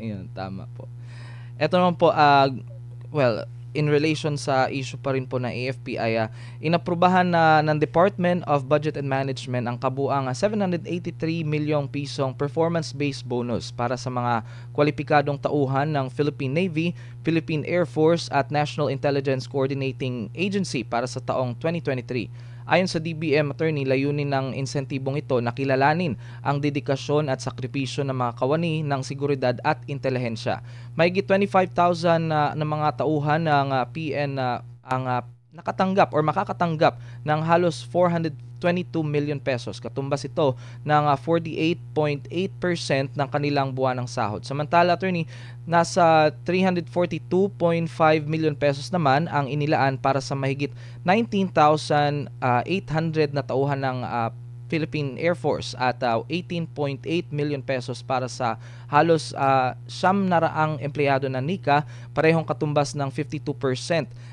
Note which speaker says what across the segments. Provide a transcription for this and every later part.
Speaker 1: Ayun, tama po. Eto naman po, well, in relation sa issue pa rin po ng AFP ay inaprubahan na ng Department of Budget and Management ang kabuang 783 milyong pisong performance-based bonus para sa mga kwalipikadong tauhan ng Philippine Navy, Philippine Air Force at National Intelligence Coordinating Agency para sa taong 2023. Ayon sa DBM attorney, layunin ng insentibong ito na kilalanin ang dedikasyon at sakripisyo ng mga kawani ng seguridad at intelihensya. Mahigit 25,000 na mga tauhan ng PN ang nakatanggap or makakatanggap ng halos 422 million pesos. Katumbas ito ng 48.8% ng kanilang buwanang sahod. Samantala, attorney, nasa 342.5 million pesos naman ang inilaan para sa mahigit 19,800 na tauhan ng Philippine Air Force at 18.8 million pesos para sa halos 900 empleyado ng NICA, parehong katumbas ng 52%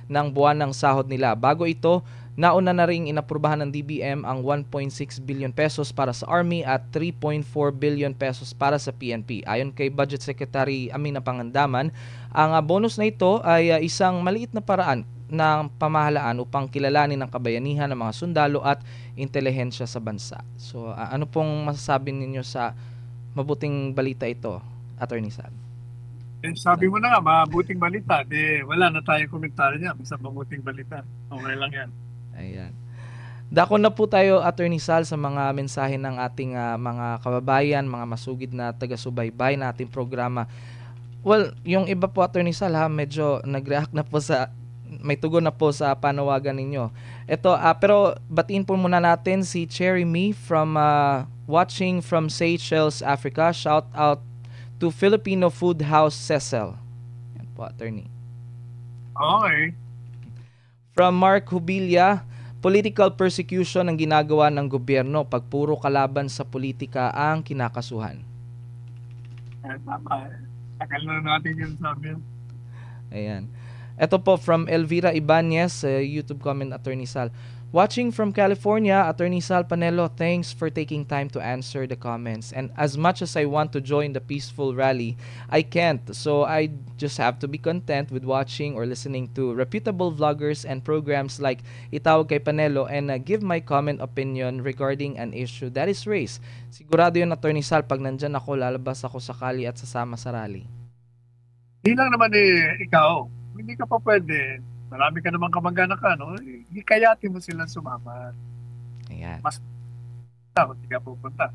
Speaker 1: ng buwan ng sahod nila. Bago ito, nauna na ring inaprubahan ng DBM ang 1.6 billion pesos para sa Army at 3.4 billion pesos para sa PNP. Ayon kay Budget Secretary Amina Pangandaman, ang bonus na ito ay isang maliit na paraan ng pamahalaan upang kilalanin ang kabayanihan ng mga sundalo at intelihensya sa bansa. So, ano pong masasabi ninyo sa mabuting balita ito, Attorney Sal?
Speaker 2: Sabi mo na nga, mabuting balita. Wala na tayong komentaryo niya. Basta mabuting balita. Okay lang yan.
Speaker 1: Ayan. Dako na po tayo, Attorney Sal, sa mga mensahe ng ating mga kababayan, mga masugid na taga-subaybay na ating programa. Well, yung iba po, Attorney Sal, medyo nag-react na po sa may tugon na po sa panawagan ninyo. Ito, pero batiin po muna natin si Cherry Me from watching from Seychelles, Africa. Shout out to Filipino Food House Cecil. Yan po, attorney.
Speaker 2: Okay.
Speaker 1: From Mark Hubilia, political persecution ang ginagawa ng gobyerno pag puro kalaban sa politika ang kinakasuhan.
Speaker 2: Tama. Takal na natin yung sabi.
Speaker 1: Ayan. Ito po from Elvira Ibanez, YouTube comment, Attorney Sal. Watching from California, Attorney Sal Panelo, thanks for taking time to answer the comments. And as much as I want to join the peaceful rally, I can't. So I just have to be content with watching or listening to reputable vloggers and programs like Itawag kay Panelo and give my comment opinion regarding an issue that is raised. Sigurado yun, Attorney Sal, pag nandyan ako, lalabas ako sakali at sasama sa rally.
Speaker 2: Hindi lang naman ikaw. Hindi ka pa pwede. Marami ka naman kamag-anak ka, no? Hikayatin mo silang sumama.
Speaker 1: Ayan.
Speaker 2: Mas hindi ka pupunta.